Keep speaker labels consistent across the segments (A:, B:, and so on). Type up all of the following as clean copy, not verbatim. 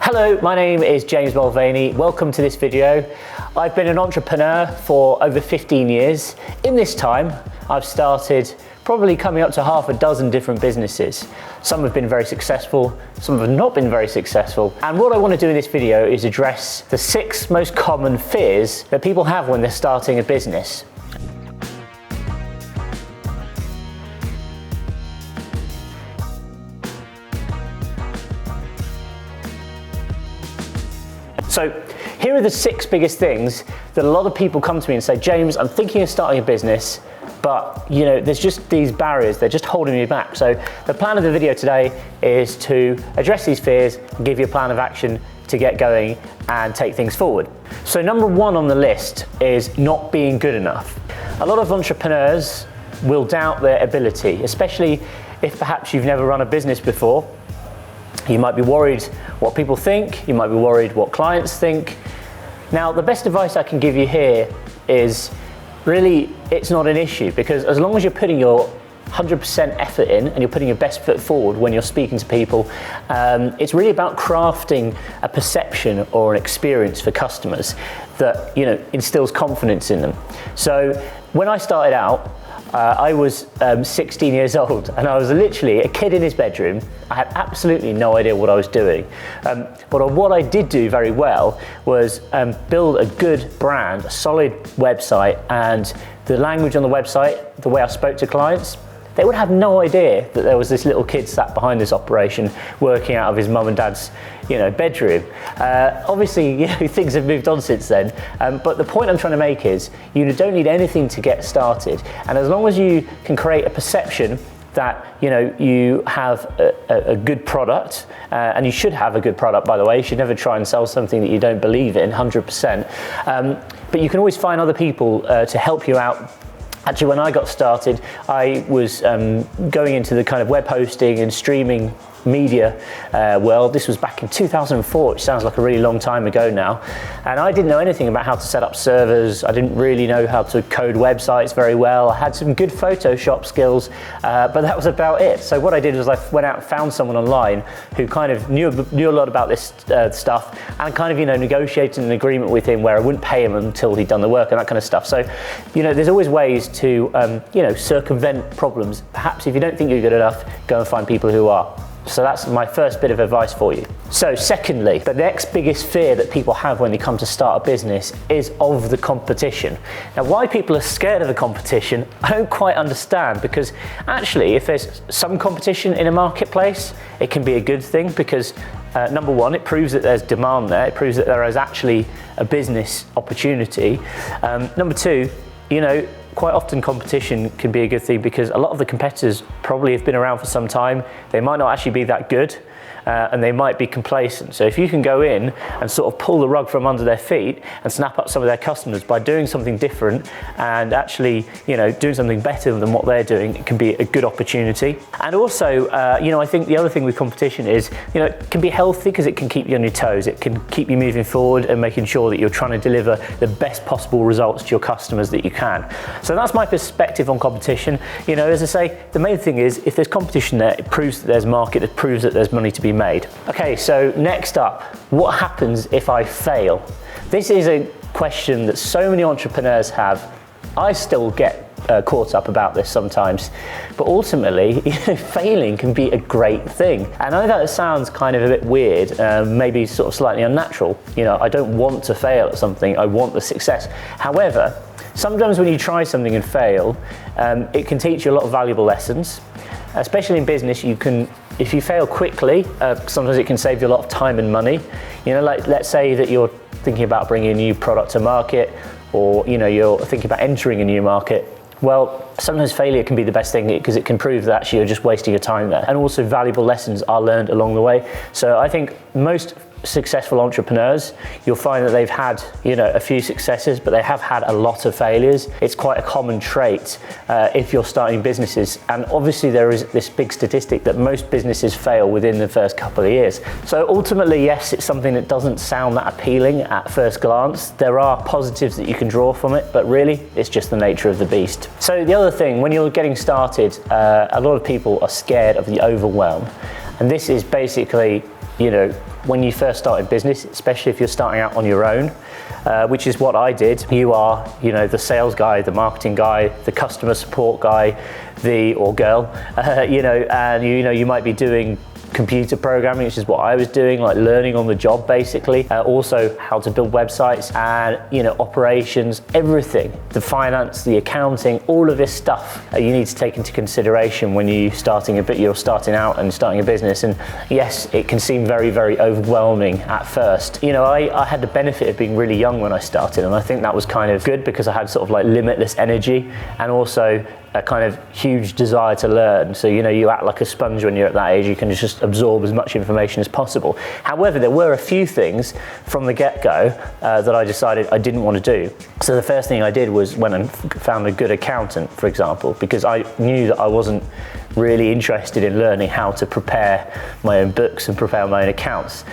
A: Hello, my name is James Mulvaney. Welcome to this video. I've been an entrepreneur for over 15 years. In this time, I've started probably coming up to half a dozen different businesses. Some have been very successful, some have not been very successful. And what I want to do in this video is address the 6 most common fears that people have when they're starting a business. So here are the 6 biggest things that a lot of people come to me and say, James, I'm thinking of starting a business, but there's just these barriers, they're just holding me back. So the plan of the video today is to address these fears and give you a plan of action to get going and take things forward. So number 1 on the list is not being good enough. A lot of entrepreneurs will doubt their ability, especially if perhaps you've never run a business before. You might be worried what people think, you might be worried what clients think. Now, the best advice I can give you here is really it's not an issue, because as long as you're putting your 100% effort in and you're putting your best foot forward when you're speaking to people, it's really about crafting a perception or an experience for customers that instills confidence in them. So when I started out, I was 16 years old and I was literally a kid in his bedroom. I had absolutely no idea what I was doing. But what I did do very well was build a good brand, a solid website, and the language on the website, the way I spoke to clients, they would have no idea that there was this little kid sat behind this operation working out of his mum and dad's bedroom. Obviously, things have moved on since then, but the point I'm trying to make is you don't need anything to get started. And as long as you can create a perception that you have a good product, and you should have a good product, by the way. You should never try and sell something that you don't believe in 100%. But you can always find other people to help you out. Actually, when I got started, I was going into the kind of web hosting and streaming media world. This was back in 2004, which sounds like a really long time ago now. And I didn't know anything about how to set up servers. I didn't really know how to code websites very well. I had some good Photoshop skills, but that was about it. So what I did was I went out and found someone online who kind of knew a lot about this stuff, and kind of negotiated an agreement with him where I wouldn't pay him until he'd done the work and that kind of stuff. So there's always ways to circumvent problems. Perhaps if you don't think you're good enough, go and find people who are. So that's my first bit of advice for you. So secondly, the next biggest fear that people have when they come to start a business is of the competition. Now, why people are scared of the competition, I don't quite understand, because actually if there's some competition in a marketplace, it can be a good thing, because number 1, it proves that there's demand there. It proves that there is actually a business opportunity. Number 2, quite often competition can be a good thing, because a lot of the competitors probably have been around for some time. They might not actually be that good, and they might be complacent. So if you can go in and sort of pull the rug from under their feet and snap up some of their customers by doing something different and actually doing something better than what they're doing, it can be a good opportunity. And also I think the other thing with competition is it can be healthy, because it can keep you on your toes. It can keep you moving forward and making sure that you're trying to deliver the best possible results to your customers that you can. So that's my perspective on competition. As I say, the main thing is if there's competition there, it proves that there's market, it proves that there's money to be made. Okay, so next up, what happens if I fail? This is a question that so many entrepreneurs have. I still get caught up about this sometimes, but ultimately, failing can be a great thing. And I know that it sounds kind of a bit weird, maybe sort of slightly unnatural. I don't want to fail at something, I want the success. However, sometimes when you try something and fail, it can teach you a lot of valuable lessons. Especially in business, if you fail quickly, sometimes it can save you a lot of time and money. Like let's say that you're thinking about bringing a new product to market, or you're thinking about entering a new market. Well, sometimes failure can be the best thing, because it can prove that actually you're just wasting your time there. And also valuable lessons are learned along the way. So I think most successful entrepreneurs, you'll find that they've had a few successes, but they have had a lot of failures. It's quite a common trait if you're starting businesses, and obviously there is this big statistic that most businesses fail within the first couple of years. So ultimately, yes, it's something that doesn't sound that appealing at first glance. There are positives that you can draw from it, but really it's just the nature of the beast. So the other thing, when you're getting started, a lot of people are scared of the overwhelm, and this is basically when you first start in business, especially if you're starting out on your own, which is what I did. You are, the sales guy, the marketing guy, the customer support guy, or girl, and you might be doing computer programming, which is what I was doing, like learning on the job basically. Also how to build websites and operations, everything, the finance, the accounting, all of this stuff you need to take into consideration when you're starting out and starting a business. And yes, it can seem very, very overwhelming at first. I had the benefit of being really young when I started, and I think that was kind of good because I had sort of like limitless energy and also a kind of huge desire to learn. So you act like a sponge when you're at that age. You can just absorb as much information as possible. However, there were a few things from the get-go that I decided I didn't want to do. So the first thing I did was went and found a good accountant, for example, because I knew that I wasn't really interested in learning how to prepare my own books and prepare my own accounts.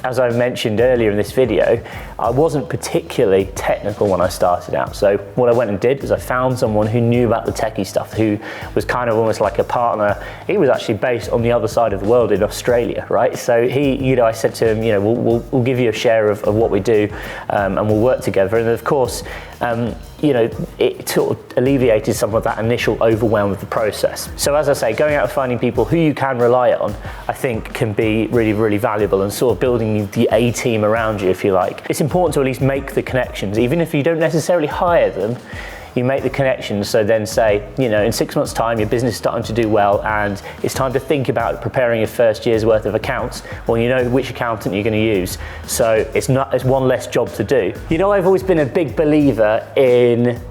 A: As I mentioned earlier in this video, I wasn't particularly technical when I started out. So what I went and did was I found someone who knew about the techie stuff, who was kind of almost like a partner. He was actually based on the other side of the world in Australia, right? So I said to him, we'll give you a share of what we do, and we'll work together. And of course, it sort of alleviated some of that initial overwhelm of the process. So as I say, going out and finding people who you can rely on, I think can be really, really valuable, and sort of building the A team around you, if you like. It's important to at least make the connections, even if you don't necessarily hire them. You make the connections, so then say, in 6 months' time, your business is starting to do well and it's time to think about preparing your first year's worth of accounts. Well, you know which accountant you're going to use. So it's one less job to do. I've always been a big believer in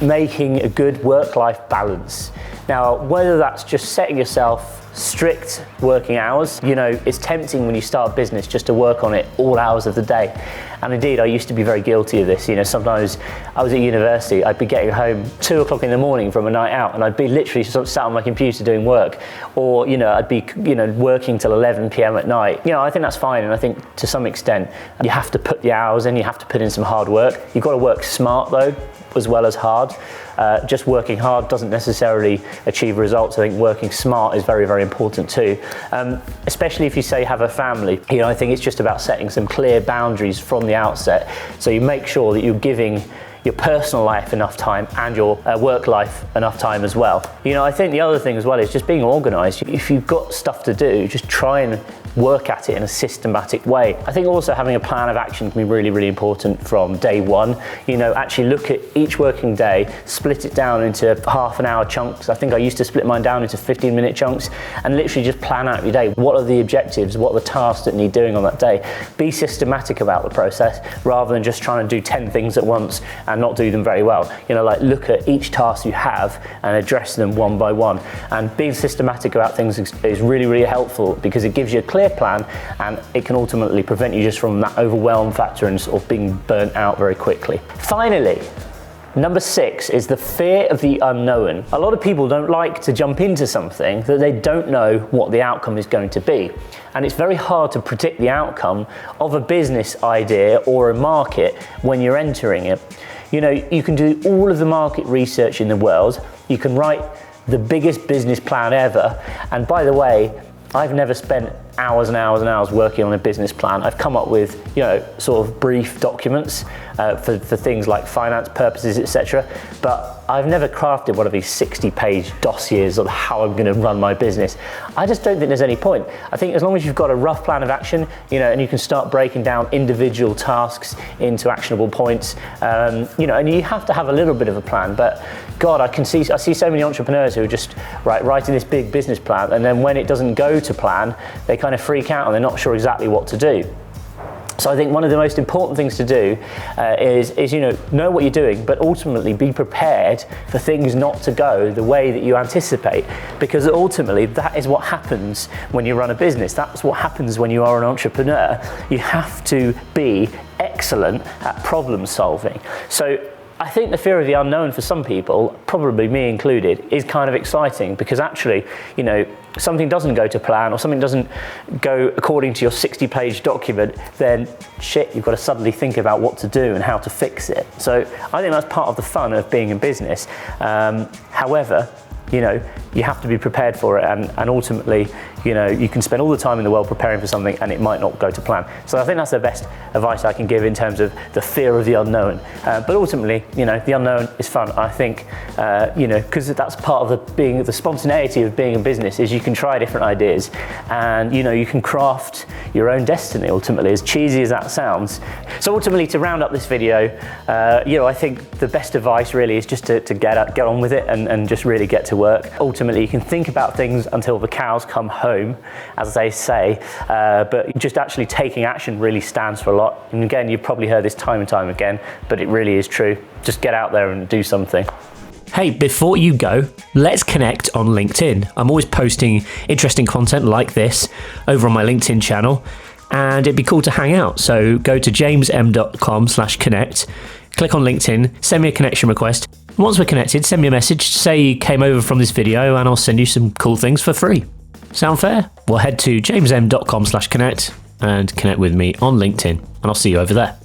A: making a good work-life balance. Now, whether that's just setting yourself strict working hours, it's tempting when you start a business just to work on it all hours of the day. And indeed, I used to be very guilty of this. Sometimes I was at university, I'd be getting home 2 o'clock in the morning from a night out, and I'd be literally sat on my computer doing work. Or, I'd be, working till 11 p.m. at night. I think that's fine. And I think to some extent, you have to put the hours in, you have to put in some hard work. You've got to work smart though, as well as hard. Just working hard doesn't necessarily achieve results. I think working smart is very, very important too. Especially if you say have a family. I think it's just about setting some clear boundaries from the outset. So you make sure that you're giving your personal life enough time and your work life enough time as well. I think the other thing as well is just being organized. If you've got stuff to do, just try and work at it in a systematic way. I think also having a plan of action can be really, really important from day one. Actually look at each working day, split it down into half an hour chunks. I think I used to split mine down into 15-minute chunks and literally just plan out your day. What are the objectives? What are the tasks that need doing on that day? Be systematic about the process rather than just trying to do 10 things at once and not do them very well. Look at each task you have and address them one by one. And being systematic about things is really, really helpful because it gives you a clear plan and it can ultimately prevent you just from that overwhelm factor and sort of being burnt out very quickly. Finally, number 6 is the fear of the unknown. A lot of people don't like to jump into something that they don't know what the outcome is going to be. And it's very hard to predict the outcome of a business idea or a market when you're entering it. You can do all of the market research in the world. You can write the biggest business plan ever. And by the way, I've never spent hours and hours and hours working on a business plan. I've come up with, sort of brief documents for things like finance purposes, etc. But I've never crafted one of these 60-page dossiers on how I'm going to run my business. I just don't think there's any point. I think as long as you've got a rough plan of action, and you can start breaking down individual tasks into actionable points, and you have to have a little bit of a plan. But God, I see so many entrepreneurs who are just writing this big business plan, and then when it doesn't go to plan, they kind of freak out and they're not sure exactly what to do. So I think one of the most important things to do is know what you're doing, but ultimately be prepared for things not to go the way that you anticipate, because ultimately that is what happens when you run a business. That's what happens when you are an entrepreneur. You have to be excellent at problem solving. So I think the fear of the unknown for some people, probably me included, is kind of exciting because actually, something doesn't go to plan or something doesn't go according to your 60-page document, then shit, you've got to suddenly think about what to do and how to fix it. So I think that's part of the fun of being in business. However, you have to be prepared for it, and ultimately, You know, you can spend all the time in the world preparing for something and it might not go to plan. So I think that's the best advice I can give in terms of the fear of the unknown. But ultimately, you know, the unknown is fun. I think, you know, because that's part of the spontaneity of being a business is you can try different ideas and, you know, you can craft your own destiny ultimately, as cheesy as that sounds. So ultimately, to round up this video, you know, I think the best advice really is just to get on with it and just really get to work. Ultimately, you can think about things until the cows come home, as they say, but just actually taking action really stands for a lot. And again, you've probably heard this time and time again, but it really is true. Just get out there and do something.
B: Hey, before you go, let's connect on LinkedIn. I'm always posting interesting content like this over on my LinkedIn channel, and it'd be cool to hang out. So go to jamesm.com/connect, click on LinkedIn, send me a connection request. Once we're connected, send me a message, say you came over from this video, and I'll send you some cool things for free. Sound fair? Well, head to jamesm.com/connect and connect with me on LinkedIn, and I'll see you over there.